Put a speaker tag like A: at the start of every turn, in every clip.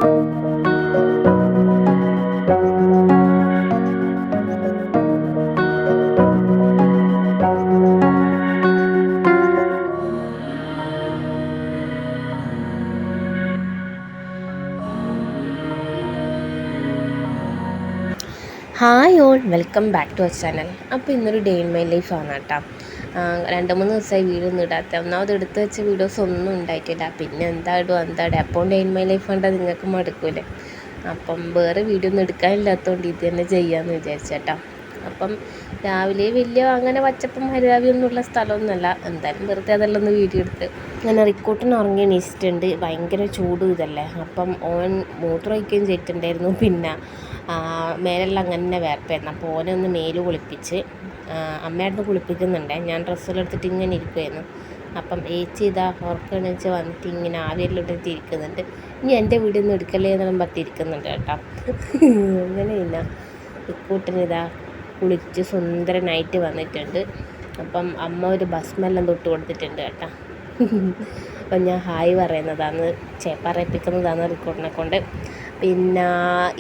A: Hi all, welcome back to our channel. അപ്പോൾ ഇന്നൊരു day in my life ആണ് കേട്ടോ. 2-3 ദിവസമായി വീഡിയോ ഒന്നും ഇടാത്ത. ഒന്നാമത് എടുത്ത് വെച്ച വീഡിയോസ് ഒന്നും ഉണ്ടായിട്ടില്ല. പിന്നെ എന്താ അപ്പോൾ ഡേ ഇൻ മൈ ലൈഫ് കണ്ടാൽ നിങ്ങൾക്ക് മടുക്കൂലേ. അപ്പം വേറെ വീഡിയോ ഒന്നും എടുക്കാനില്ലാത്തതുകൊണ്ട് ഇത് തന്നെ ചെയ്യാമെന്ന് വിചാരിച്ചേട്ടാ. അപ്പം രാവിലെ വലിയ അങ്ങനെ പച്ചപ്പും ഹരിതാവിയൊന്നുമുള്ള സ്ഥലമൊന്നുമല്ല. എന്തായാലും വെറുതെ അതെല്ലാം ഒന്ന് വീഡിയോ എടുത്ത്. അങ്ങനെ റിക്കൂട്ടിന് ഉറങ്ങി എണീച്ചിട്ടുണ്ട്. ഭയങ്കര ചൂടും ഇതല്ലേ. അപ്പം ഓൻ മൂത്രമൊഴിക്കുകയും ചെയ്തിട്ടുണ്ടായിരുന്നു. പിന്നെ മേലെല്ലാം അങ്ങനെ വേർപ്പായിരുന്നു. അപ്പോൾ ഓനെ ഒന്ന് മേല് കുളിപ്പിച്ച് അമ്മയായിരുന്നു കുളിപ്പിക്കുന്നുണ്ടേ. ഞാൻ ഡ്രസ്സെല്ലാം എടുത്തിട്ട് ഇങ്ങനെ ഇരിക്കുമായിരുന്നു. അപ്പം ഏച്ചി ഇതാ ഉറക്കണിച്ച് വന്നിട്ട് ഇങ്ങനെ ആവിയെല്ലാം ഇട്ടിട്ട് ഇരിക്കുന്നുണ്ട്. ഇനി എൻ്റെ വീഡിയോ ഒന്നും എടുക്കല്ലേ എന്നെല്ലാം പറ്റിയിരിക്കുന്നുണ്ട് കേട്ടോ. അങ്ങനെ ഇല്ല, റിക്കൂട്ടിനിതാ കുളിച്ച് സുന്ദരനായിട്ട് വന്നിട്ടുണ്ട്. അപ്പം അമ്മ ഒരു ഭസ്മെല്ലാം തൊട്ട് കൊടുത്തിട്ടുണ്ട് കേട്ടോ. അപ്പം ഞാൻ ഹായ് പറയുന്നതാണ്, പറയിപ്പിക്കുന്നതാണ് റിക്കോർഡിനെ കൊണ്ട്. പിന്നെ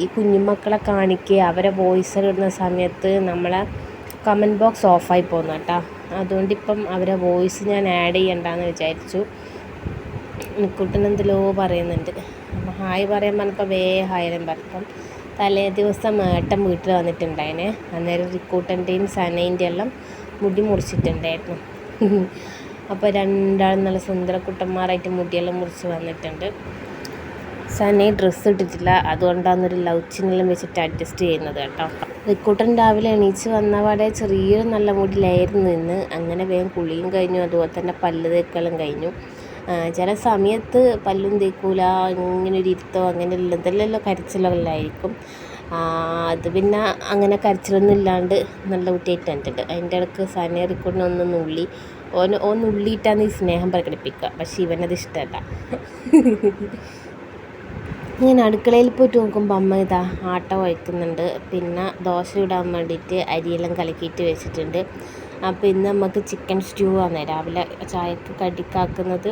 A: ഈ കുഞ്ഞുമക്കളെ കാണിക്കുക, അവരെ വോയിസ് ഇടുന്ന സമയത്ത് നമ്മളെ കമൻറ്റ് ബോക്സ് ഓഫായി പോകുന്നു കേട്ടോ. അതുകൊണ്ടിപ്പം അവരെ വോയിസ് ഞാൻ ആഡ് ചെയ്യണ്ടെന്ന് വിചാരിച്ചു. നിക്കുട്ടനെന്തെല്ലോ പറയുന്നുണ്ട്. അപ്പം ഹായ് പറയാൻ പറഞ്ഞപ്പോൾ ഹായെല്ലാം പറഞ്ഞപ്പം തലേ ദിവസം ഏട്ടൻ വീട്ടിൽ വന്നിട്ടുണ്ടായിനെ. അന്നേരം റിക്കൂട്ടൻ്റെയും സനേൻ്റെ എല്ലാം മുടി മുറിച്ചിട്ടുണ്ടായിരുന്നു. അപ്പോൾ രണ്ടാളും നല്ല സുന്ദരക്കുട്ടന്മാരായിട്ട് മുടിയെല്ലാം മുറിച്ച് വന്നിട്ടുണ്ട്. സനയെ ഡ്രസ്സ് ഇട്ടിട്ടില്ല, അതുകൊണ്ടാണ് ലവ് ചിഹ്നെല്ലാം വെച്ചിട്ട് അഡ്ജസ്റ്റ് ചെയ്യുന്നത് കേട്ടോ. റിക്കൂട്ടൻ രാവിലെ എണീച്ച് വന്നപാടെ ചെറിയൊരു നല്ല മുടിയിലായിരുന്നു ഇന്ന്. അങ്ങനെ വേഗം കുളിയും കഴിഞ്ഞു, അതുപോലെ തന്നെ പല്ല് തേക്കലും കഴിഞ്ഞു. ചില സമയത്ത് പല്ലും തേക്കൂല, ഇങ്ങനെ ഒരു ഇരുത്തോ അങ്ങനെ ഇതെല്ലാം കരച്ചിലെല്ലാമായിരിക്കും. അത് പിന്നെ അങ്ങനെ കരച്ചിലൊന്നും ഇല്ലാണ്ട് നല്ല കുട്ടിയായിട്ട് കണ്ടിട്ടുണ്ട്. അതിൻ്റെ ഇടയ്ക്ക് സനയെ റിക്കൂട്ടിനൊന്ന് നുള്ളി, ഓൻ നുള്ളിയിട്ടാണ് ഈ സ്നേഹം പ്രകടിപ്പിക്കുക. പക്ഷേ ഇവനത് ഇഷ്ടമല്ല. ഇങ്ങനെ അടുക്കളയിൽ പോയിട്ട് നോക്കുമ്പോൾ അമ്മ ഇതാ ആട്ട കുഴക്കുന്നുണ്ട്. പിന്നെ ദോശ ഇടാൻ വേണ്ടിയിട്ട് അരിയെല്ലാം കലക്കിയിട്ട് വെച്ചിട്ടുണ്ട്. അപ്പോൾ ഇന്ന് നമുക്ക് ചിക്കൻ സ്റ്റൂ ആണ് രാവിലെ ചായക്ക് കടിക്കാക്കുന്നത്.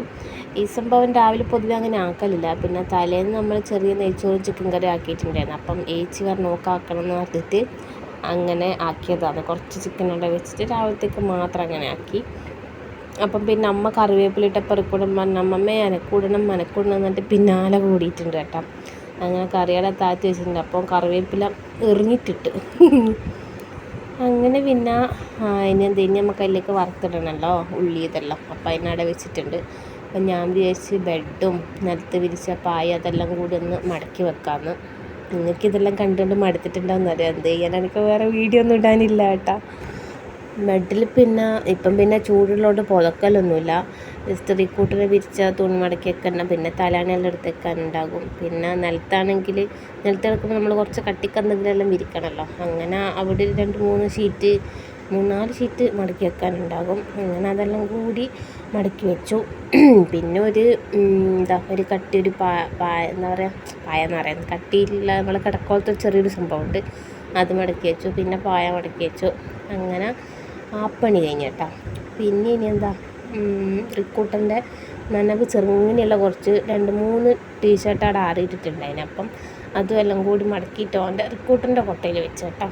A: ഈ സംഭവം രാവിലെ പൊതുവെ അങ്ങനെ ആക്കലില്ല. പിന്നെ തലേന്ന് നമ്മൾ ചെറിയ നെയ്ച്ചോറും ചിക്കൻ കറി ആക്കിയിട്ടുണ്ടായിരുന്നു. അപ്പം ഏച്ചി ആക്കണം എന്ന് പറഞ്ഞിട്ട് അങ്ങനെ ആക്കിയതാണ്. കുറച്ച് ചിക്കൻ അവിടെ വെച്ചിട്ട് രാവിലത്തേക്ക് മാത്രം അങ്ങനെ ആക്കി. അപ്പം പിന്നെ അമ്മ കറിവേപ്പിലിട്ടപ്പോൾ റിക്കൂടൻ പറഞ്ഞു, അമ്മമ്മേ അനക്കൂടണം എന്നിട്ട് പിന്നാലെ കൂടിയിട്ടുണ്ട് കേട്ടോ. അങ്ങനെ കറിയുടെ താഴ്ത്തി വെച്ചിട്ടുണ്ട്. അപ്പം കറിവേപ്പില എറിഞ്ഞിട്ടിട്ട് അങ്ങനെ പിന്നെ ഇനി നമുക്ക് അതിലേക്ക് വറുത്തിടണമല്ലോ ഉള്ളി ഇതെല്ലാം. അപ്പം അതിനവിടെ വെച്ചിട്ടുണ്ട്. അപ്പം ഞാൻ വിചാരിച്ച് ബെഡും നിലത്ത് വിരിച്ച പായ അതെല്ലാം കൂടി ഒന്ന് മടക്കി വെക്കാമെന്ന്. നിങ്ങൾക്കിതെല്ലാം കണ്ടുകൊണ്ട് മടുത്തിട്ടുണ്ടാവുമെന്ന് അറിയാം. എന്ത് ചെയ്യാൻ, എനിക്ക് വേറെ വീഡിയോ ഒന്നും ഇടാനില്ല കേട്ടോ. ബെഡിൽ പിന്നെ ചൂടുള്ളതുകൊണ്ട് പുതക്കലൊന്നുമില്ല. ജസ്റ്റ് റിക്കൂട്ടിനെ വിരിച്ച തുണി മടക്കി വെക്കണം. പിന്നെ തലാണെല്ലാം എടുത്ത് വെക്കാനുണ്ടാകും. പിന്നെ നിലത്ത് കിടക്കുമ്പോൾ നമ്മൾ കുറച്ച് കട്ടിക്കെന്തെങ്കിലുമെല്ലാം വിരിക്കണമല്ലോ. അങ്ങനെ അവിടെ 3-4 ഷീറ്റ് മടക്കി വെക്കാനുണ്ടാകും. അങ്ങനെ അതെല്ലാം കൂടി മടക്കി വെച്ചു. പിന്നെ ഒരു കട്ടി ഒരു എന്താ പറയുക, പായെന്ന് പറയുന്നത് കട്ടിയില്ല, നമ്മൾ കിടക്കോളത്തെ ചെറിയൊരു സംഭവമുണ്ട്, അത് മടക്കി വെച്ചു. പിന്നെ പായ മടക്കി വെച്ചു. അങ്ങനെ ആ പണി കഴിഞ്ഞ് കേട്ടോ. പിന്നെ ഇനി എന്താ, റിക്കൂട്ടൻ്റെ നനവ് ചെറുങ്ങനെയുള്ള കുറച്ച് 2-3 ടീഷർട്ട് അവിടെ ആറിയിട്ടിട്ടുണ്ടായിന്. അപ്പം അതും എല്ലാം കൂടി മടക്കിയിട്ട് ഓൻ്റെ റിക്കൂട്ടൻ്റെ കൊട്ടയിൽ വെച്ച് കേട്ടോ.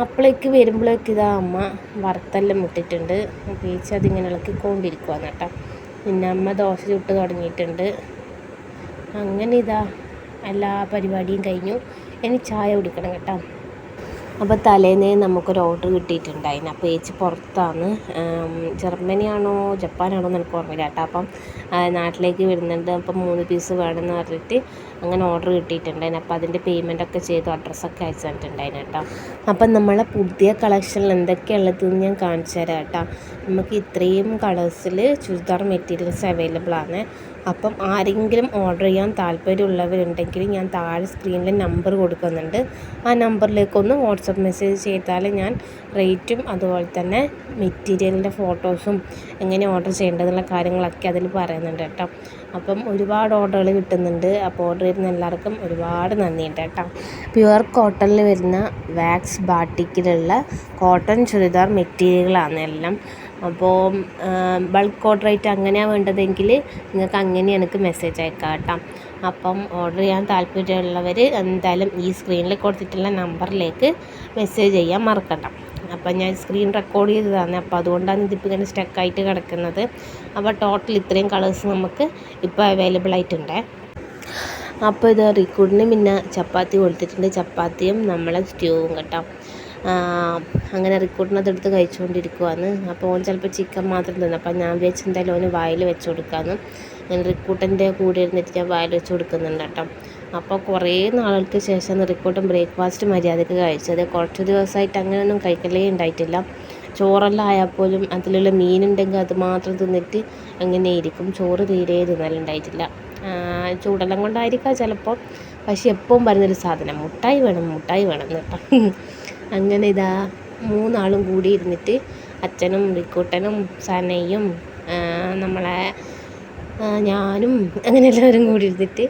A: അപ്പോഴേക്ക് വരുമ്പോഴേക്ക് ഇതാ അമ്മ വറുത്തെല്ലാം ഇട്ടിട്ടുണ്ട്. തേച്ച് അതിങ്ങനെ ഇളക്കിക്കൊണ്ടിരിക്കുവാന്ന് കേട്ടോ. പിന്നെ അമ്മ ദോശ ചുട്ട് തുടങ്ങിയിട്ടുണ്ട്. അങ്ങനെ ഇതാ എല്ലാ പരിപാടിയും കഴിഞ്ഞു. ഇനി ചായ കുടിക്കണം കേട്ടോ. അപ്പോൾ തലേന്നേ നമുക്കൊരു ഓർഡർ കിട്ടിയിട്ടുണ്ടായിരുന്നു. അപ്പോൾ ഏച്ചി പുറത്താണ്, ജർമ്മനിയാണോ ജപ്പാനാണോ എന്ന് എനിക്ക് ഓർമ്മയില്ല കേട്ടോ. അപ്പം നാട്ടിലേക്ക് വരുന്നുണ്ട്. അപ്പം 3 പീസ് വേണമെന്ന് പറഞ്ഞിട്ട് അങ്ങനെ ഓർഡർ കിട്ടിയിട്ടുണ്ടായിരുന്നു. അപ്പോൾ അതിൻ്റെ പേയ്മെൻറ്റൊക്കെ ചെയ്തു, അഡ്രസ്സൊക്കെ അയച്ചു തന്നിട്ടുണ്ടായിരുന്നു കേട്ടോ. അപ്പം നമ്മളെ പുതിയ കളക്ഷനിൽ എന്തൊക്കെയുള്ളതെന്ന് ഞാൻ കാണിച്ചു തരാം കേട്ടോ. നമുക്ക് ഇത്രയും കളേഴ്സിൽ ചുരിദാർ മെറ്റീരിയൽസ് അവൈലബിൾ ആണ്. അപ്പം ആരെങ്കിലും ഓർഡർ ചെയ്യാൻ താല്പര്യമുള്ളവരുണ്ടെങ്കിൽ ഞാൻ താഴെ സ്ക്രീനിൽ നമ്പർ കൊടുക്കുന്നുണ്ട്. ആ നമ്പറിലേക്കൊന്ന് വാട്സപ്പ് മെസ്സേജ് ചെയ്താൽ ഞാൻ റേറ്റും അതുപോലെ തന്നെ മെറ്റീരിയലിൻ്റെ ഫോട്ടോസും എങ്ങനെ ഓർഡർ ചെയ്യേണ്ടതെന്നുള്ള കാര്യങ്ങളൊക്കെ അതിൽ പറയുന്നുണ്ട് കേട്ടോ. അപ്പം ഒരുപാട് ഓർഡറുകൾ കിട്ടുന്നുണ്ട്. അപ്പോൾ ഓർഡർ ചെയ്യുന്ന എല്ലാവർക്കും ഒരുപാട് നന്ദിയുണ്ട് കേട്ടോ. പ്യുവർ കോട്ടണിൽ വരുന്ന വാക്സ് ബാട്ടിക്കിലുള്ള കോട്ടൺ ചുരിദാർ മെറ്റീരിയലുകളാണ് എല്ലാം. അപ്പോൾ ബൾക്ക് ഓർഡർ ആയിട്ട് അങ്ങനെയാണ് വേണ്ടതെങ്കിൽ നിങ്ങൾക്ക് അങ്ങനെ എനിക്ക് മെസ്സേജ് അയക്കാം കേട്ടോ. അപ്പം ഓർഡർ ചെയ്യാൻ താല്പര്യമുള്ളവർ എന്തായാലും ഈ സ്ക്രീനിൽ കൊടുത്തിട്ടുള്ള നമ്പറിലേക്ക് മെസ്സേജ് ചെയ്യാൻ മറക്കണ്ട. അപ്പം ഞാൻ സ്ക്രീൻ റെക്കോർഡ് ചെയ്തതാണ്, അപ്പോൾ അതുകൊണ്ടാണ് ഇതിപ്പോൾ ഇങ്ങനെ സ്റ്റക്കായിട്ട് കിടക്കുന്നത്. അപ്പോൾ ടോട്ടൽ ഇത്രയും കളേഴ്സ് നമുക്ക് ഇപ്പോൾ അവൈലബിൾ ആയിട്ടുണ്ട്. അപ്പോൾ ഇത് റിക്കൂഡിന് പിന്നെ ചപ്പാത്തി കൊടുത്തിട്ടുണ്ട്, ചപ്പാത്തിയും നമ്മളെ സ്റ്റ്യൂവും കേട്ടോ. അങ്ങനെ റിക്കൂഡിനതെടുത്ത് കഴിച്ചുകൊണ്ടിരിക്കുവാണ്. അപ്പോൾ ഓൻ ചിലപ്പോൾ ചിക്കൻ മാത്രം തിന്നു. അപ്പം ഞാൻ വിചാരിച്ചു എന്തായാലും ഓന് വായിൽ വെച്ച് കൊടുക്കാമെന്ന്. ഞാൻ റിക്കൂട്ടൻ്റെ കൂടെ ഇരുന്നിട്ട് ഞാൻ വായിൽ വെച്ച് കൊടുക്കുന്നുണ്ട് കേട്ടോ. അപ്പോൾ കുറേ നാളുകൾക്ക് ശേഷം റിക്കൂട്ടൻ ബ്രേക്ക്ഫാസ്റ്റ് മര്യാദയ്ക്ക് കഴിച്ചത്. കുറച്ച് ദിവസമായിട്ട് അങ്ങനെയൊന്നും കഴിക്കലേ ഉണ്ടായിട്ടില്ല. ചോറെല്ലാം ആയാൽ പോലും അതിലുള്ള മീനുണ്ടെങ്കിൽ അത് മാത്രം തിന്നിട്ട് അങ്ങനെ ഇരിക്കും. ചോറ് തീരെ തിന്നലുണ്ടായിട്ടില്ല. ചൂടെല്ലാം കൊണ്ടായിരിക്കാം ചിലപ്പോൾ. പക്ഷെ എപ്പോഴും പറയുന്നൊരു സാധനം മുട്ടായി വേണം കേട്ടോ. അങ്ങനെ ഇതാ 3 ആളും കൂടി ഇരുന്നിട്ട് അച്ഛനും റിക്കൂട്ടനും സനയും നമ്മളെ ഞാനും അങ്ങനെ എല്ലാവരും കൂടി ഇരുന്നിട്ട്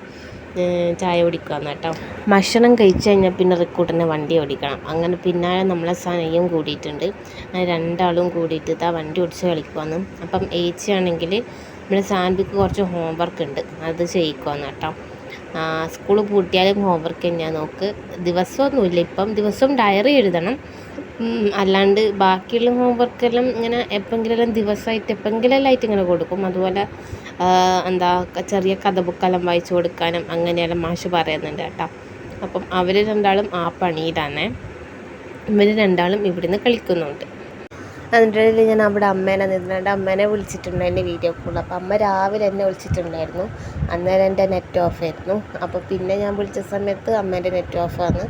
A: ചായ കുടിക്കുകയെന്ന് കേട്ടോ. ഭക്ഷണം കഴിച്ച് കഴിഞ്ഞാൽ പിന്നെ റിക്കൂട്ടനെ വണ്ടി ഓടിക്കണം. അങ്ങനെ പിന്നാലെ നമ്മളെ സനയും കൂടിയിട്ടുണ്ട്. അങ്ങനെ 2 ആളും കൂടിയിട്ട് ഇതാ വണ്ടി ഓടിച്ച് കളിക്കുവാന്ന്. അപ്പം ഏച്ചിയാണെങ്കിൽ നമ്മുടെ സാൻവിക്ക് കുറച്ച് ഹോംവർക്ക് ഉണ്ട്, അത് ചെയ്യിക്കുവാന്ന് കേട്ടോ. സ്കൂൾ പൂട്ടിയാലും ഹോംവർക്ക് തന്നെയാണ് നോക്ക്. ദിവസമൊന്നുമില്ല ഇപ്പം, ദിവസവും ഡയറി എഴുതണം. അല്ലാണ്ട് ബാക്കിയുള്ള ഹോംവർക്കെല്ലാം ഇങ്ങനെ എപ്പോഴെങ്കിലും ദിവസമായിട്ട് എപ്പോഴെങ്കിലും ഇങ്ങനെ കൊടുക്കും. അതുപോലെ ചെറിയ കഥ ബുക്കെല്ലാം വായിച്ചു കൊടുക്കാനും അങ്ങനെയെല്ലാം മാഷ് പറയുന്നുണ്ട് കേട്ടോ. അപ്പം അവർ 2 ആളും ആ പണിയിലാണ്. ഇവർ 2 ആളും ഇവിടുന്ന് കളിക്കുന്നുണ്ട്. അതിൻ്റെ ഞാൻ അവിടെ അമ്മേനെ നിന്നിട്ടുണ്ട്. അമ്മേനെ വിളിച്ചിട്ടുണ്ടായിരുന്നു വീഡിയോ കോൾ. അപ്പോൾ അമ്മ രാവിലെ എന്നെ വിളിച്ചിട്ടുണ്ടായിരുന്നു. അന്നേരം എൻ്റെ നെറ്റ് ഓഫ് ആയിരുന്നു. അപ്പോൾ പിന്നെ ഞാൻ വിളിച്ച സമയത്ത് അമ്മേൻ്റെ നെറ്റ് ഓഫാണ്.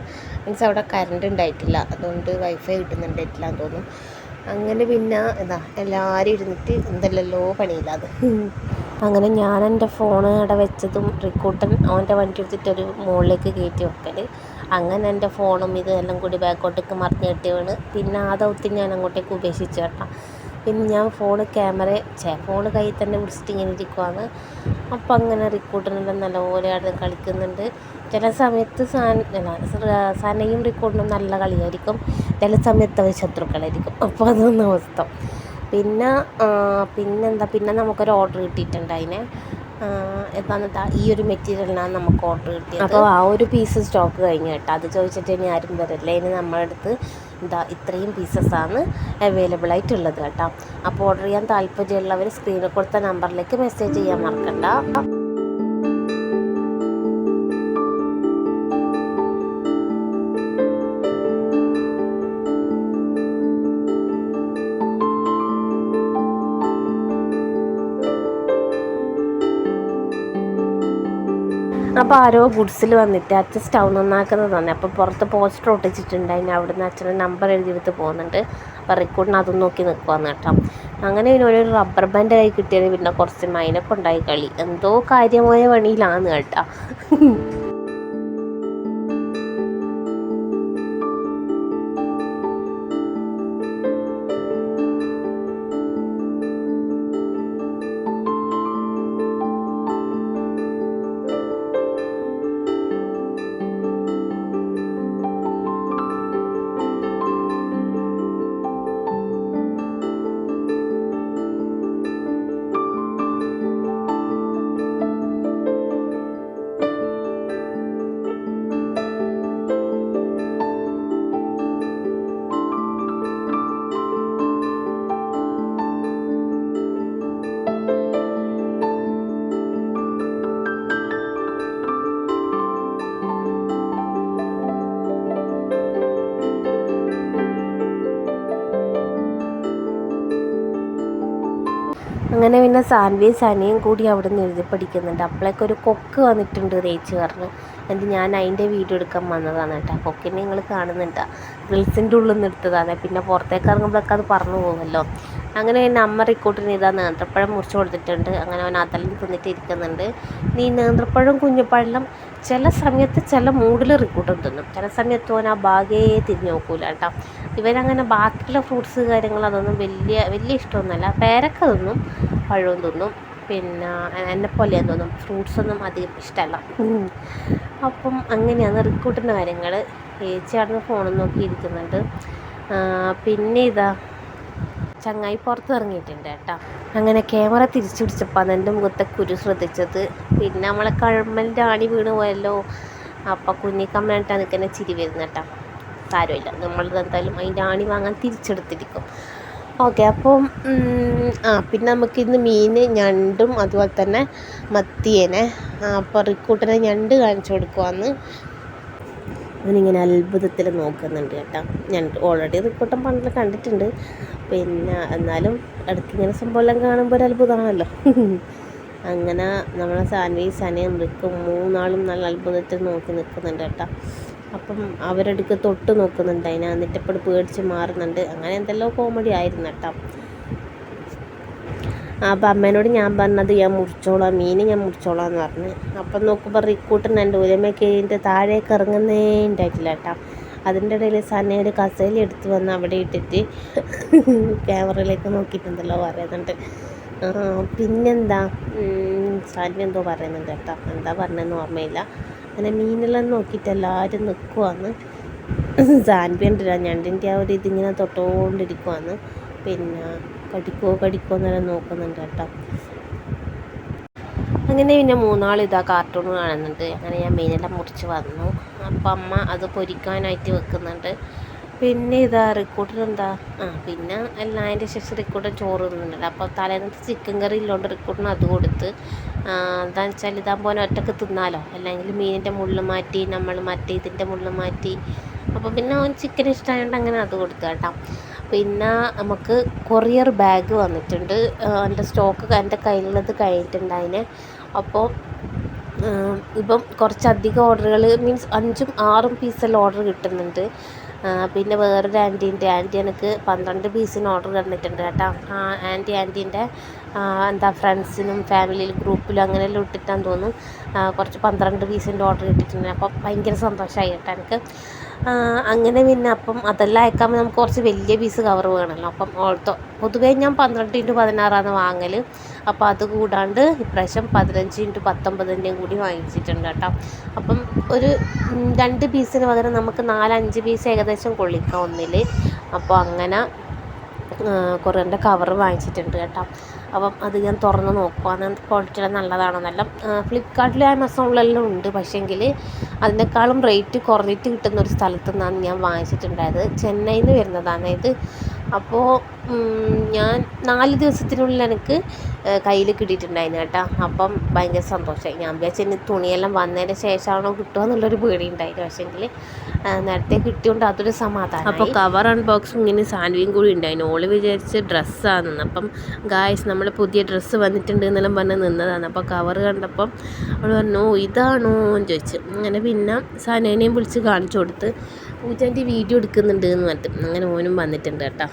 A: മീൻസ് അവിടെ കറണ്ട് ഉണ്ടായിട്ടില്ല, അതുകൊണ്ട് വൈഫൈ കിട്ടുന്നുണ്ടായിട്ടില്ല എന്ന് തോന്നുന്നു. അങ്ങനെ പിന്നെ എല്ലാവരും ഇരുന്നിട്ട് എന്തെല്ലോ പണിയില്ലാതെ. അങ്ങനെ ഞാൻ എൻ്റെ ഫോൺ അവിടെ വെച്ചതും റിക്കൂട്ടൻ അവൻ്റെ വണ്ടി എടുത്തിട്ടൊരു മുകളിലേക്ക് കയറ്റി വെക്കൽ. അങ്ങനെ എൻ്റെ ഫോണും ഇതെല്ലാം കൂടി ബാക്കോട്ടേക്ക് മറിഞ്ഞ് കെട്ടി വീണ് പിന്നെ ആ ദൗത്യം ഞാൻ അങ്ങോട്ടേക്ക് ഉപേക്ഷിച്ചു കേട്ടോ. പിന്നെ ഞാൻ ഫോണ് കയ്യിൽ തന്നെ പിടിച്ചിട്ട് ഇങ്ങനെ ഇരിക്കുവാണ്. അപ്പം അങ്ങനെ റിക്കൂട്ടനെല്ലാം നല്ലപോലെ അവിടെ കളിക്കുന്നുണ്ട്. ചില സമയത്ത് സനയും റിക്കൂട്ടനും നല്ല കളിയായിരിക്കും, ചില സമയത്ത് അവർ ശത്രുക്കളായിരിക്കും. അപ്പോൾ അതൊന്നും അവസ്ഥ. പിന്നെ നമുക്കൊരു ഓർഡർ കിട്ടിയിട്ടുണ്ട്. അതിനെ എന്താണെന്ന് ഈ ഒരു മെറ്റീരിയലിനാണ് നമുക്ക് ഓർഡർ കിട്ടിയത്. അപ്പോൾ ആ ഒരു പീസ് സ്റ്റോക്ക് കഴിഞ്ഞു കേട്ടോ. അത് ചോദിച്ചിട്ട് ഇനി ആരും വരില്ല. ഇനി നമ്മുടെ അടുത്ത് ഇത്രയും പീസസാണ് അവൈലബിൾ ആയിട്ടുള്ളത് കേട്ടോ. അപ്പോൾ ഓർഡർ ചെയ്യാൻ താല്പര്യമുള്ളവർ സ്ക്രീനിൽ കൊടുത്ത നമ്പറിലേക്ക് മെസ്സേജ് ചെയ്യാൻ മറക്കണ്ട. അപ്പോൾ ആരോ ഗുഡ്സിൽ വന്നിട്ട് അച്ഛൻ സ്റ്റൗ നന്നാക്കുന്നത് തന്നെ. അപ്പോൾ പുറത്ത് പോസ്റ്റർ ഒട്ടിച്ചിട്ടുണ്ടായിരുന്നു. അവിടുന്ന് അച്ഛൻ്റെ നമ്പർ എഴുതിയെടുത്ത് പോകുന്നുണ്ട്. അപ്പോൾ റിക്കൂട്ടിന് അതും നോക്കി നിൽക്കുവാന്ന് കേട്ടോ. അങ്ങനെ പിന്നെ ഒരു റബ്ബർ ബാൻഡ് കൈ കിട്ടിയത് പിന്നെ കുറച്ച് മൈനൊക്കെ ഉണ്ടായി കളി. എന്തോ കാര്യമായ പണിയിലാണ് കേട്ടോ. അങ്ങനെ പിന്നെ സനയും കൂടി അവിടെ നിന്ന് എഴുതി പഠിക്കുന്നുണ്ട്. അപ്പോഴേക്കൊരു കൊക്ക് വന്നിട്ടുണ്ട് തേച്ച് പറഞ്ഞു. എന്നിട്ട് ഞാൻ അതിൻ്റെ വീഡിയോ എടുക്കാൻ വന്നതാണ് കേട്ടോ. കൊക്കിനെ നിങ്ങൾ കാണുന്നുണ്ട്, ഗ്രിൽസിൻ്റെ ഉള്ളിൽ നിന്ന് എടുത്തതാണ്. പിന്നെ പുറത്തേക്ക് ഇറങ്ങുമ്പോഴൊക്കെ അത് പറഞ്ഞു പോകുമല്ലോ. അങ്ങനെ പിന്നെ അമ്മ റിക്കൂട്ടിന് ഇതാ നേന്ത്രപ്പഴം മുറിച്ച് കൊടുത്തിട്ടുണ്ട്. അങ്ങനെ അവൻ അതെല്ലാം തിന്നിട്ട് ഇരിക്കുന്നുണ്ട്. ഈ നേന്ത്രപ്പഴം കുഞ്ഞിപ്പഴം ചില സമയത്ത് ചില മൂഡിൽ റിക്കൂട്ടും തിന്നും, ചില സമയത്ത് അവൻ ആ ഭാഗേ തിരിഞ്ഞ് നോക്കൂല കേട്ടോ. ഇവരങ്ങനെ ബാക്കിയുള്ള ഫ്രൂട്ട്സ് കാര്യങ്ങൾ അതൊന്നും വലിയ ഇഷ്ടമൊന്നുമല്ല. പേരക്ക തിന്നും, പഴവും തിന്നും, പിന്നെ എന്നെപ്പോലെയാന്ന് തോന്നും ഫ്രൂട്ട്സൊന്നും അധികം ഇഷ്ടമല്ല. അപ്പം അങ്ങനെയാണ് റിക്കൂട്ടിൻ്റെ കാര്യങ്ങൾ. ചേച്ചി അവിടെ നിന്ന് ഫോണും നോക്കിയിരിക്കുന്നുണ്ട്. പിന്നെ ചങ്ങായി പുറത്തിറങ്ങിയിട്ടുണ്ട് കേട്ടോ. അങ്ങനെ ക്യാമറ തിരിച്ചു പിടിച്ചപ്പോൾ അതെൻ്റെ മുഖത്തെ കുരു ശ്രദ്ധിച്ചത്. പിന്നെ നമ്മളെ കഴമ്പലിൻ്റെ ആണി വീണ് പോയല്ലോ. അപ്പം കുഞ്ഞിക്കമ്മനായിട്ടാണ് നിൽക്കുന്ന ചിരി വരുന്നത് കേട്ടോ. സാരമില്ല, നമ്മളത് എന്തായാലും അതിൻ്റെ ആണി വാങ്ങാൻ തിരിച്ചെടുത്തിരിക്കും. ഓക്കെ, അപ്പം പിന്നെ നമുക്കിന്ന് മീൻ ഞണ്ടും അതുപോലെ തന്നെ മത്തിയേനെ. അപ്പോൾ റിക്കൂട്ടിനെ ഞണ്ട് കാണിച്ചു കൊടുക്കുവാന്ന് അതിനിങ്ങനെ അത്ഭുതത്തിൽ നോക്കുന്നുണ്ട് കേട്ടോ. ഞണ്ട് ഓൾറെഡി റിക്കൂട്ടൻ പണ്ടിൽ കണ്ടിട്ടുണ്ട്, പിന്നെ എന്നാലും ഇടയ്ക്കിങ്ങനെ സംഭവമെല്ലാം കാണുമ്പോൾ ഒരു അത്ഭുതമാണല്ലോ. അങ്ങനെ നമ്മളെ സാൻവി സനയും റിക്കും മൂന്നാളും നല്ല അത്ഭുതത്തിൽ നോക്കി നിൽക്കുന്നുണ്ട് കേട്ടോ. അപ്പം അവരടുക്ക് തൊട്ട് നോക്കുന്നുണ്ട് അതിനെ, എന്നിട്ട് ഇപ്പോൾ പേടിച്ച് മാറുന്നുണ്ട്. അങ്ങനെ എന്തെല്ലോ കോമഡി ആയിരുന്നു കേട്ടോ. അപ്പം അമ്മേനോട് ഞാൻ പറഞ്ഞത് ഞാൻ മുറിച്ചോളാം, മീൻ ഞാൻ മുറിച്ചോളാം എന്ന് പറഞ്ഞ്. അപ്പം നോക്കുമ്പോൾ റിക്കൂട്ടൻ എൻ്റെ ഉലമയ്ക്ക് താഴേക്ക് ഇറങ്ങുന്നേ ഉണ്ടായിട്ടില്ല കേട്ടോ. അതിൻ്റെ ഇടയിൽ സന ഒരു കസേല എടുത്ത് വന്ന് അവിടെ ഇട്ടിട്ട് ക്യാമറയിലേക്ക് നോക്കിയിട്ടുണ്ടല്ലോ പറയുന്നുണ്ട്. പിന്നെന്താ സാൻവി എന്തോ പറയുന്നുണ്ട് കേട്ടോ, എന്താ പറഞ്ഞതെന്ന് ഓർമ്മയില്ല. അങ്ങനെ മീനെല്ലാം നോക്കിയിട്ട് എല്ലാവരും നിൽക്കുവാന്ന്. സാൻവി ഉണ്ടല്ലോ ഞണ്ടിൻ്റെ ആ ഒരു ഇതിങ്ങനെ തൊട്ടുകൊണ്ടിരിക്കുവാന്ന്. പിന്നെ കടിക്കോ എന്നെല്ലാം നോക്കുന്നുണ്ട് കേട്ടോ. അങ്ങനെ പിന്നെ മൂന്നാളിതാ കാർട്ടൂൺ കാണുന്നുണ്ട്. അങ്ങനെ ഞാൻ മീനെല്ലാം മുറിച്ച് വന്നു. അപ്പം അമ്മ അത് പൊരിക്കാനായിട്ട് വെക്കുന്നുണ്ട്. പിന്നെ ഇതാ റിക്കൂട്ടൻ എന്താ പിന്നെ എല്ലാം അതിൻ്റെ ശേഷം റിക്കൂട്ടൻ ചോറ് തിന്നുന്നുണ്ട്. അപ്പോൾ തലേന്നത്തെ ചിക്കൻ കറി ഇല്ലോണ്ട് റിക്കൂട്ടൻ അത് കൊടുത്ത്. എന്താണെന്ന് വെച്ചാൽ ഇതാകുമ്പോൾ ഒറ്റക്ക് തിന്നാലോ, അല്ലെങ്കിൽ മീനിൻ്റെ മുള്ള് മാറ്റി നമ്മൾ മറ്റേ ഇതിൻ്റെ മുള്ള് മാറ്റി. അപ്പോൾ പിന്നെ അവൻ ചിക്കൻ ഇഷ്ടമായതുകൊണ്ട് അങ്ങനെ അത് കൊടുത്തു കേട്ടോ. പിന്നെ നമുക്ക് കൊറിയർ ബാഗ് വന്നിട്ടുണ്ട്. എൻ്റെ സ്റ്റോക്ക് എൻ്റെ കയ്യിലുള്ളത് കഴിഞ്ഞിട്ടുണ്ട് അതിന്. അപ്പോൾ ഇപ്പം കുറച്ചധികം ഓർഡറുകൾ മീൻസ് 5ഉം 6ഉം പീസെല്ലാം ഓർഡർ കിട്ടുന്നുണ്ട്. പിന്നെ വേറൊരു ആൻറ്റി എനിക്ക് 12 പീസിന് ഓർഡർ തന്നിട്ടുണ്ട് കേട്ടോ. ആൻറ്റീൻ്റെ എന്താ ഫ്രണ്ട്സിനും ഫാമിലിയിൽ ഗ്രൂപ്പിലും അങ്ങനെയെല്ലാം ഇട്ടിട്ടാന്ന് തോന്നും കുറച്ച് 12 പീസിൻ്റെ ഓർഡർ കിട്ടിയിട്ടുണ്ട്. അപ്പം ഭയങ്കര സന്തോഷമായി കേട്ടോ എനിക്ക്. അങ്ങനെ പിന്നെ അപ്പം അതെല്ലാം അയക്കാമ്പോൾ നമുക്ക് കുറച്ച് വലിയ പീസ് കവർ വേണമല്ലോ. അപ്പം പൊതുവേ ഞാൻ 12x16 വാങ്ങൽ. അപ്പോൾ അത് കൂടാണ്ട് ഇപ്രാവശ്യം 15x19 കൂടി വാങ്ങിച്ചിട്ടുണ്ട് കേട്ടോ. അപ്പം ഒരു 2 പീസിന് പകരം നമുക്ക് 4-5 പീസ് ഏകദേശം കൊള്ളിക്കാം ഒന്നിൽ. അപ്പോൾ അങ്ങനെ കൊറിയറിൻ്റെ കവർ വാങ്ങിച്ചിട്ടുണ്ട് കേട്ടോ. അപ്പം അത് ഞാൻ തുറന്ന് നോക്കുക, അത് ക്വാളിറ്റിയെല്ലാം നല്ലതാണെന്നെല്ലാം. ഫ്ലിപ്കാർട്ടിലും ആമസോണിലെല്ലാം ഉണ്ട്, പക്ഷേങ്കിൽ അതിനേക്കാളും റേറ്റ് കുറഞ്ഞിട്ട് കിട്ടുന്ന ഒരു സ്ഥലത്തു നിന്നാണ് ഞാൻ വാങ്ങിച്ചിട്ടുണ്ടായത്. ചെന്നൈയിൽ നിന്ന് വരുന്നതാണ് ഇത്. അപ്പോൾ ഞാൻ 4 ദിവസത്തിനുള്ളിൽ എനിക്ക് കയ്യിൽ കിട്ടിയിട്ടുണ്ടായിരുന്നു കേട്ടോ. അപ്പം ഭയങ്കര സന്തോഷമായി. ഞാൻ വിചാരിച്ചു തുണിയെല്ലാം വന്നതിന് ശേഷമാണോ കിട്ടുക എന്നുള്ളൊരു പേടി ഉണ്ടായിരുന്നു, പക്ഷേങ്കിൽ നേരത്തെ കിട്ടിയോണ്ട് അതൊരു സമാധാനം. അപ്പോൾ കവർ അൺബോക്സിങ്ങിന് സാൻവിയും കൂടി ഉണ്ടായിരുന്നു. ഓള് വിചാരിച്ച് ഡ്രസ്സാണെന്ന്. അപ്പം ഗായ്സ് നമ്മൾ പുതിയ ഡ്രസ്സ് വന്നിട്ടുണ്ട് എന്നെല്ലാം പറഞ്ഞ് നിന്നതാണ്. അപ്പോൾ കവർ കണ്ടപ്പം അവൾ പറഞ്ഞു ഇതാണോ എന്ന് ചോദിച്ചു. അങ്ങനെ പിന്നെ സനേനെയും വിളിച്ച് കാണിച്ചു കൊടുത്ത് പൂജാൻ്റെ വീഡിയോ എടുക്കുന്നുണ്ട് എന്ന് പറഞ്ഞിട്ട് അങ്ങനെ ഓനും വന്നിട്ടുണ്ട് കേട്ടോ.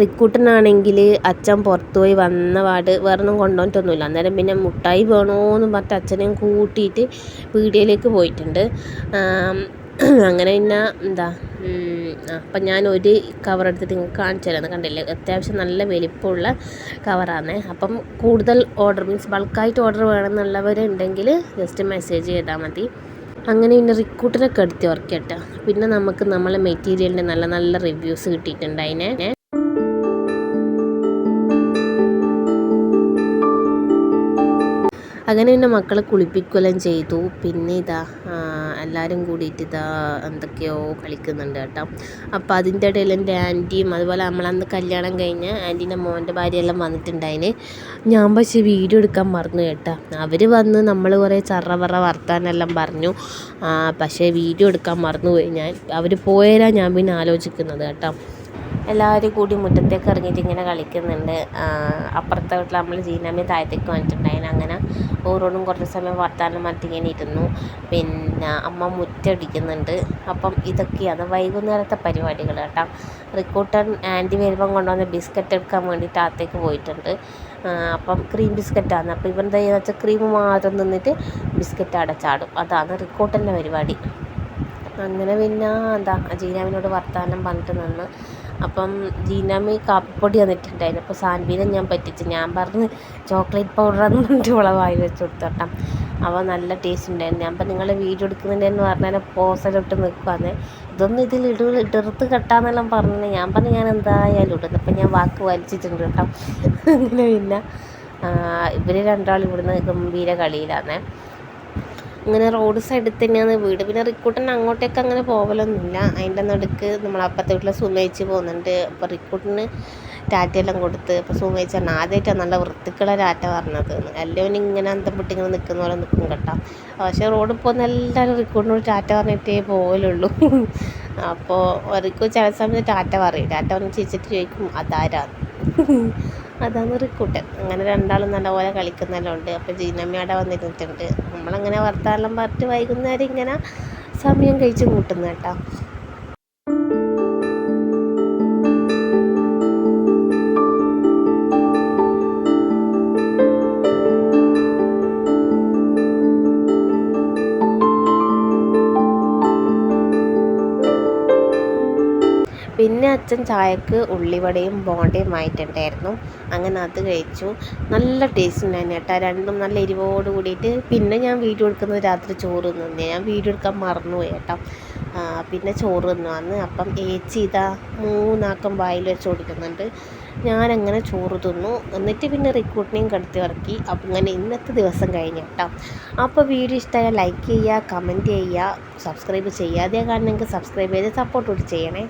A: റിക്കൂട്ടനാണെങ്കിൽ അച്ഛൻ പുറത്തുപോയി വന്ന പാട് വേറൊന്നും കൊണ്ടുവന്നിട്ടൊന്നുമില്ല. അന്നേരം പിന്നെ മുട്ടായി വേണോയെന്ന് പറഞ്ഞിട്ട് അച്ഛനെയും കൂട്ടിയിട്ട് പീടികയിലേക്ക് പോയിട്ടുണ്ട്. അങ്ങനെ പിന്നെ എന്താ അപ്പം ഞാൻ ഒരു കവർ എടുത്തിട്ട് നിങ്ങൾക്ക് കാണിച്ചു തരാമെന്ന് കണ്ടില്ലേ, അത്യാവശ്യം നല്ല വലിപ്പമുള്ള കവറാണ്. അപ്പം കൂടുതൽ ഓർഡർ മീൻസ് ബൾക്കായിട്ട് ഓർഡർ വേണമെന്നുള്ളവരുണ്ടെങ്കിൽ ജസ്റ്റ് മെസ്സേജ് ചെയ്താൽ മതി. അങ്ങനെ പിന്നെ റിക്കൂട്ടനൊക്കെ എടുത്ത് ഉറക്കട്ടെ. പിന്നെ നമുക്ക് നമ്മളെ മെറ്റീരിയലിൻ്റെ നല്ല നല്ല റിവ്യൂസ് കിട്ടിയിട്ടുണ്ട് അതിനെ. അങ്ങനെ പിന്നെ മക്കളെ കുളിപ്പിക്കുകയെല്ലാം ചെയ്തു. പിന്നെ ഇതാ എല്ലാവരും കൂടിയിട്ട് ഇതാ എന്തൊക്കെയോ കളിക്കുന്നുണ്ട് കേട്ടോ. അപ്പോൾ അതിൻ്റെ ഇടയിൽ എൻ്റെ ആൻറ്റിയും അതുപോലെ നമ്മളന്ന് കല്യാണം കഴിഞ്ഞ് ആൻറ്റീൻ്റെ മോൻ്റെ ഭാര്യയെല്ലാം വന്നിട്ടുണ്ടായിന്. ഞാൻ പക്ഷേ വീഡിയോ എടുക്കാൻ മറന്നു കേട്ടോ. അവർ വന്ന് നമ്മൾ കുറേ ചറവറ വർത്താനെല്ലാം പറഞ്ഞു, പക്ഷേ വീഡിയോ എടുക്കാൻ മറന്നുപോയി ഞാൻ. അവർ പോയാലാണ് ഞാൻ പിന്നെ ആലോചിക്കുന്നത് കേട്ടോ. എല്ലാവരും കൂടി മുറ്റത്തേക്ക് ഇറങ്ങിയിട്ട് ഇങ്ങനെ കളിക്കുന്നുണ്ട്. അപ്പുറത്തെ വീട്ടിൽ നമ്മൾ ജീനാമി താഴത്തേക്ക് വന്നിട്ടുണ്ടായിരുന്നു. അങ്ങനെ ഓരോന്നും കുറച്ച് സമയം വർത്താനം ഇങ്ങനെ ഇരുന്നു. പിന്നെ അമ്മ മുറ്റടിക്കുന്നുണ്ട്. അപ്പം ഇതൊക്കെയാണ് വൈകുന്നേരത്തെ പരിപാടികൾ കേട്ടോ. റിക്കൂട്ടൻ ആൻറ്റി വരുമ്പം കൊണ്ടുവന്ന ബിസ്ക്കറ്റ് എടുക്കാൻ വേണ്ടിയിട്ട് അകത്തേക്ക് പോയിട്ടുണ്ട്. അപ്പം ക്രീം ബിസ്ക്കറ്റാണ്. അപ്പോൾ ഇവൻ എന്താ ചെയ്യുക വെച്ചാൽ ക്രീം മാത്രം നിന്നിട്ട് ബിസ്ക്കറ്റ് അടച്ചാടും. അതാണ് റിക്കൂട്ടൻ്റെ പരിപാടി. അങ്ങനെ പിന്നെ എന്താ ജീനാമിനോട് വർത്താനം പറഞ്ഞിട്ട് നിന്ന് അപ്പം ജീനാമ്മി കാപ്പിപ്പൊടി തന്നിട്ടുണ്ടായിരുന്നു. അപ്പോൾ സാൻവീനെ ഞാൻ പറ്റിച്ചു. ഞാൻ പറഞ്ഞ് ചോക്ലേറ്റ് പൗഡറാന്ന് പറഞ്ഞിട്ട് അവളെ വായി വെച്ച് കൊടുത്തോട്ടാ. അവ നല്ല ടേസ്റ്റ് ഉണ്ടായിരുന്നു. ഞാൻ അപ്പം നിങ്ങൾ വീഡിയോ എടുക്കുന്നുണ്ടെന്ന് പറഞ്ഞാൽ പോസലിട്ട് നിൽക്കുവാന്ന്. ഇതൊന്നും ഇടർത്ത് കെട്ടാന്നെല്ലാം പറഞ്ഞു. ഞാൻ പറഞ്ഞു ഞാൻ എന്തായാലും ഇടുന്നു. അപ്പം ഞാൻ വാക്ക് വലിച്ചിട്ടുണ്ട് കേട്ടോ. അങ്ങനെ പിന്നെ ഇവർ രണ്ടാളും ഇവിടുന്ന് ഗംഭീര കളിയിലാണ്. അങ്ങനെ റോഡ് സൈഡിൽ തന്നെയാണ് വീട്. പിന്നെ റിക്കൂട്ടൻ അങ്ങോട്ടേക്ക് അങ്ങനെ പോകലൊന്നുമില്ല. അതിൻ്റെ നടുക്ക് നമ്മളപ്പുറത്തെ വീട്ടിൽ സുമേച്ചി പോകുന്നുണ്ട്. അപ്പോൾ റിക്കൂട്ടിന് ടാറ്റയെല്ലാം കൊടുത്ത്. അപ്പോൾ സുമേച്ചി പറഞ്ഞാൽ ആദ്യമായിട്ടാണ് നല്ല വൃത്തിക്കുള്ള ടാറ്റ പറഞ്ഞത്. എല്ലാവരും ഇങ്ങനെ അന്തം പൊട്ടിങ്ങനെ നിൽക്കുന്ന പോലെ നിൽക്കും കേട്ടോ. പക്ഷേ റോഡിൽ പോകുന്ന എല്ലാവരും റിക്കൂട്ടിനോട് ടാറ്റ പറഞ്ഞിട്ടേ പോകലുള്ളൂ. അപ്പോൾ റിക്കു ചില സമയത്ത് ടാറ്റ പറയും. ടാറ്റ പറഞ്ഞ് ചിരിച്ചിട്ട് ചോദിക്കും അതാരാണ്. അതാണ് റിക്കൂട്ടൻ. അങ്ങനെ രണ്ടാളും നല്ലപോലെ കളിക്കുന്നെല്ലാം ഉണ്ട്. അപ്പോൾ ജീനമ്മ അവിടെ വന്നിരുന്നിട്ടുണ്ട്. നമ്മളങ്ങനെ വർത്താനം പറഞ്ഞിട്ട് വൈകുന്നേരം ഇങ്ങനെ സമയം കഴിച്ച് കൂട്ടുന്നു കേട്ടോ. പിന്നെ അച്ഛൻ ചായക്ക് ഉള്ളിവടയും ബോണ്ടയും വാങ്ങിയിട്ടുണ്ടായിരുന്നു. അങ്ങനെ അത് കഴിച്ചു. നല്ല ടേസ്റ്റ് ഉണ്ടായിരുന്നു കേട്ടോ. രണ്ടും നല്ല എരിവോട് കൂടിയിട്ട്. പിന്നെ ഞാൻ വീഡിയോ എടുക്കുന്നത് രാത്രി ചോറ് തിന്നു. ഞാൻ വീഡിയോ എടുക്കാൻ മറന്നുപോയി കേട്ടോ. പിന്നെ ചോറ് തിന്നു വന്ന്. അപ്പം ഏച്ചി ഇതാ 3 ആക്കം വായിൽ വെച്ച് കൊടുക്കുന്നുണ്ട്. ഞാനങ്ങനെ ചോറ് തിന്നു. എന്നിട്ട് പിന്നെ റിക്രൂട്ടിനെയും കടത്തി ഇറക്കി. അപ്പം ഇങ്ങനെ ഇന്നത്തെ ദിവസം കഴിഞ്ഞു കേട്ടോ. അപ്പോൾ വീഡിയോ ഇഷ്ടമായാൽ ലൈക്ക് ചെയ്യുക, കമൻറ്റ് ചെയ്യുക, സബ്സ്ക്രൈബ് ചെയ്യാതെ കാണണമെങ്കിൽ സബ്സ്ക്രൈബ് ചെയ്ത് സപ്പോർട്ട് കൂടി ചെയ്യണേ.